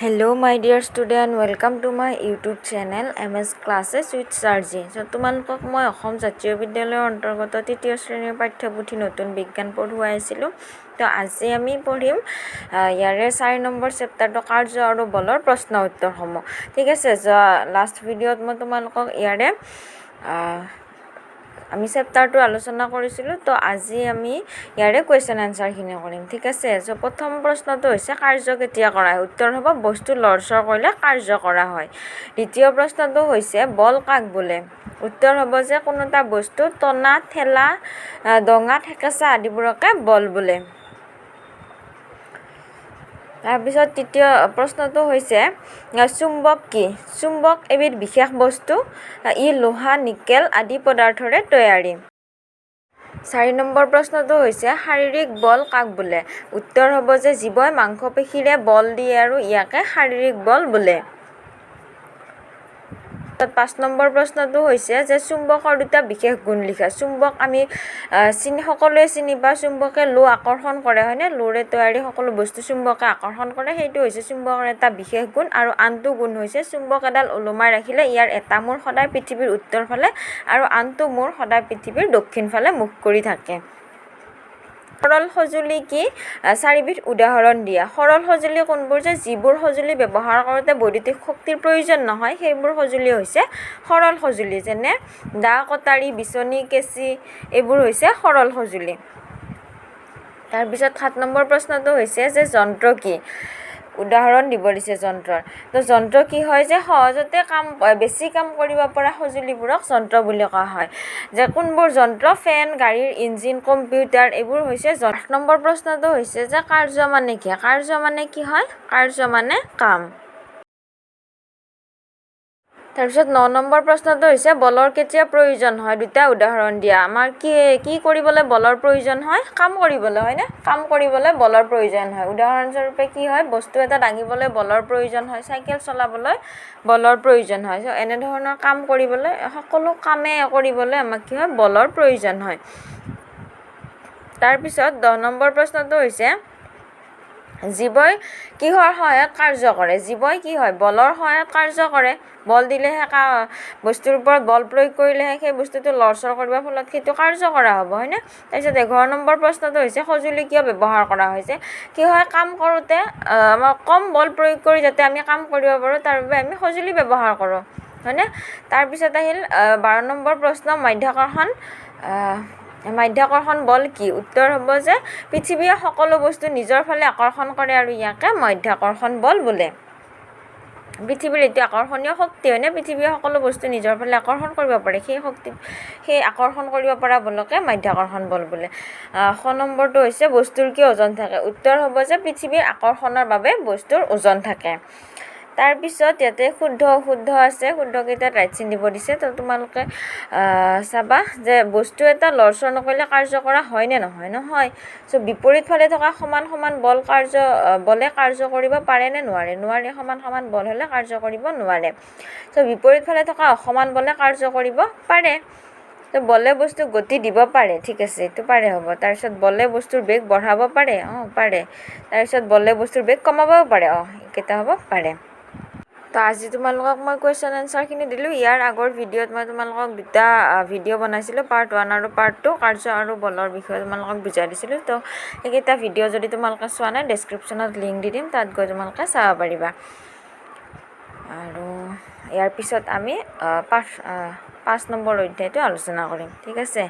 Hello my dear student, welcome to my YouTube channel MS Classes with Sarji. So তোমালোকক মই অসম জাতীয় বিদ্যালয়ৰ অন্তৰ্গত তৃতীয় শ্ৰেণীৰ পাঠ্যপুথি নতুন বিজ্ঞান পঢ়ুৱাই আছিলোঁ। তো আজি আমি পঢ়িম ইয়াৰে 4 নম্বৰ চেপ্টাৰটো কাৰ্য আৰু বলৰ প্ৰশ্ন উত্তৰসমূহ। ঠিক আছে, লাষ্ট ভিডিঅ'ত মই তোমালোকক ইয়াৰে আমি চেপ্টাৰটো আলোচনা কৰিছিলোঁ। তো আজি আমি ইয়াৰে কুৱেশ্যন এনচাৰখিনি কৰিম। ঠিক আছে, প্ৰথম প্ৰশ্নটো হৈছে কাৰ্য কেতিয়া কৰা হয়? উত্তৰ হ'ব বস্তু লৰচৰ কৰিলে কাৰ্য কৰা হয়। দ্বিতীয় প্ৰশ্নটো হৈছে বল কাক বোলে? উত্তৰ হ'ব যে কোনো এটা বস্তু টনা, ঠেলা, ডঙা, ঠেকেচা আদিবোৰকে বল বোলে। তাৰপিছত তৃতীয় প্ৰশ্নটো হৈছে চুম্বক কি? চুম্বক এবিধ বিশেষ বস্তু, ই লোহা, নিকেল আদি পদাৰ্থৰে তৈয়াৰী। 4 নম্বৰ প্ৰশ্নটো হৈছে শাৰীৰিক বল কাক বোলে? উত্তৰ হ'ব যে জীৱই মাংসপেশীৰে বল দিয়ে আৰু ইয়াকে শাৰীৰিক বল বোলে। 5 নম্বৰ প্ৰশ্নটো হৈছে যে চুম্বকৰ দুটা বিশেষ গুণ লিখা। চুম্বক আমি সকলোৱে চিনি পাওঁ, চুম্বকে লো আকৰ্ষণ কৰে, হয়নে? লোৰে তৈয়াৰী সকলো বস্তু চুম্বকে আকৰ্ষণ কৰে, সেইটো হৈছে চুম্বকৰ এটা বিশেষ গুণ। আৰু আনটো গুণ হৈছে চুম্বক এডাল ওলোমাই ৰাখিলে ইয়াৰ এটা মূৰ সদায় পৃথিৱীৰ উত্তৰ ফালে আৰু আনটো মূৰ সদায় পৃথিৱীৰ দক্ষিণ ফালে মুখ কৰি থাকে। সৰল সঁজুলি কি? 4বিধ উদাহৰণ দিয়া। সৰল সঁজুলি কোনবোৰ? যে যিবোৰ সঁজুলি ব্যৱহাৰ কৰোঁতে বৈদ্যুতিক শক্তিৰ প্ৰয়োজন নহয় সেইবোৰ সঁজুলি হৈছে সৰল সঁজুলি, যেনে দা, কটাৰী, বিচনী, কেঁচি, এইবোৰ হৈছে সৰল সঁজুলি। তাৰপিছত 7 নম্বৰ প্ৰশ্নটো হৈছে যে যন্ত্ৰ কি? উদাহৰণ দিব দিছে যন্ত্ৰৰ। তো যন্ত্ৰ কি হয়? যে সহজতে বেছি কাম কৰিব পৰা সঁজুলিবোৰক যন্ত্ৰ বুলি কোৱা হয়। যে কোনবোৰ যন্ত্ৰ? ফেন, গাড়ীৰ ইঞ্জিন, কম্পিউটাৰ, এইবোৰ হৈছে যন্ত্ৰ। 8 নম্বৰ প্ৰশ্নটো হৈছে যে কাৰ্য মানে কি? কাৰ্য মানে কি হয়? কাৰ্য মানে কাম। তাৰপিছত 9 নম্বৰ প্ৰশ্নটো হৈছে বলৰ কেতিয়া প্ৰয়োজন হয়? দুটা উদাহৰণ দিয়া। আমাৰ কি কৰিবলৈ বলৰ প্ৰয়োজন হয়? কাম কৰিবলৈ, হয়নে? কাম কৰিবলৈ বলৰ প্ৰয়োজন হয়। উদাহৰণস্বৰূপে কি হয়? বস্তু এটা দাঙিবলৈ বলৰ প্ৰয়োজন হয়, চাইকেল চলাবলৈ বলৰ প্ৰয়োজন হয়। এনেধৰণৰ কাম কৰিবলৈ, সকলো কামে কৰিবলৈ আমাক কি হয়? বলৰ প্ৰয়োজন হয়। তাৰপিছত 10 নম্বৰ প্ৰশ্নটো হৈছে জীৱই কিহৰ সহায়ত কাৰ্য কৰে? জীৱই কি হয়? বলৰ সহায়ত কাৰ্য কৰে। বল দিলেহে বস্তুৰ ওপৰত বল প্ৰয়োগ কৰিলেহে সেই বস্তুটো লৰচৰ কৰিব, ফলত সেইটো কাৰ্য কৰা হ'ব, হয়নে? তাৰপিছত 11 নম্বৰ প্ৰশ্নটো হৈছে সঁজুলি কিয় ব্যৱহাৰ কৰা হৈছে? কি হয়? কাম কৰোঁতে আমাৰ কম বল প্ৰয়োগ কৰি যাতে আমি কাম কৰিব পাৰোঁ তাৰ বাবে আমি সঁজুলি ব্যৱহাৰ কৰোঁ, হয়নে? তাৰপিছত আহিল 12 নম্বৰ প্ৰশ্ন মাধ্যাকৰ্ষণ বল কি? উত্তৰ হ'ব যে পৃথিৱীয়ে সকলো বস্তু নিজৰ ফালে আকৰ্ষণ কৰে আৰু ইয়াকে মাধ্যাকৰ্ষণ বল বোলে। পৃথিৱীৰ এইটো আকৰ্ষণীয় শক্তি, হয়নে? পৃথিৱীয়ে সকলো বস্তু নিজৰ ফালে আকৰ্ষণ কৰিব পাৰে, সেই আকৰ্ষণ কৰিব পৰা বলকে মাধ্যাকৰ্ষণ বল বোলে। 100 নম্বৰটো হৈছে বস্তুৰ কিয় ওজন থাকে? উত্তৰ হ'ব যে পৃথিৱীৰ আকৰ্ষণৰ বাবে বস্তুৰ ওজন থাকে। তাৰপিছত ইয়াতে শুদ্ধ অশুদ্ধ আছে, শুদ্ধকেইটাত ৰাইট চিন দিব দিছে। তো তোমালোকে চাবা যে বস্তু এটা লৰচৰ নকৰিলে কাৰ্য কৰা হয় নে নহয়? নহয়। বিপৰীত ফালে থকা সমান সমান বলে কাৰ্য কৰিব পাৰে নে নোৱাৰে? নোৱাৰে। সমান সমান বল হ'লে কাৰ্য কৰিব নোৱাৰে। বিপৰীত ফালে থকা অসমান বলে কাৰ্য কৰিব পাৰে। তো বলে বস্তুক গতি দিব পাৰে, ঠিক আছে, এইটো পাৰে হ'ব। তাৰপিছত বলে বস্তুৰ বেগ বঢ়াব পাৰে, পাৰে। তাৰপিছত বলে বস্তুৰ বেগ কমাবও পাৰে, এইকেইটা হ'ব পাৰে। তো আজি তোমালোকক মই কুৱেশ্যন এনচাৰখিনি দিলোঁ। ইয়াৰ আগৰ ভিডিঅ'ত মই তোমালোকক দুটা ভিডিঅ' বনাইছিলোঁ, পাৰ্ট 1 আৰু পাৰ্ট 2, কাৰ্য আৰু বলৰ বিষয়ে তোমালোকক বুজাই দিছিলোঁ। তো সেইকেইটা ভিডিঅ' যদি তোমালোকে চোৱা নাই, ডেছক্ৰিপশ্যনত লিংক দি দিম, তাত গৈ তোমালোকে চাব পাৰিবা। আৰু ইয়াৰ পিছত আমি 5 নম্বৰ অধ্যায়টো আলোচনা কৰিম, ঠিক আছে।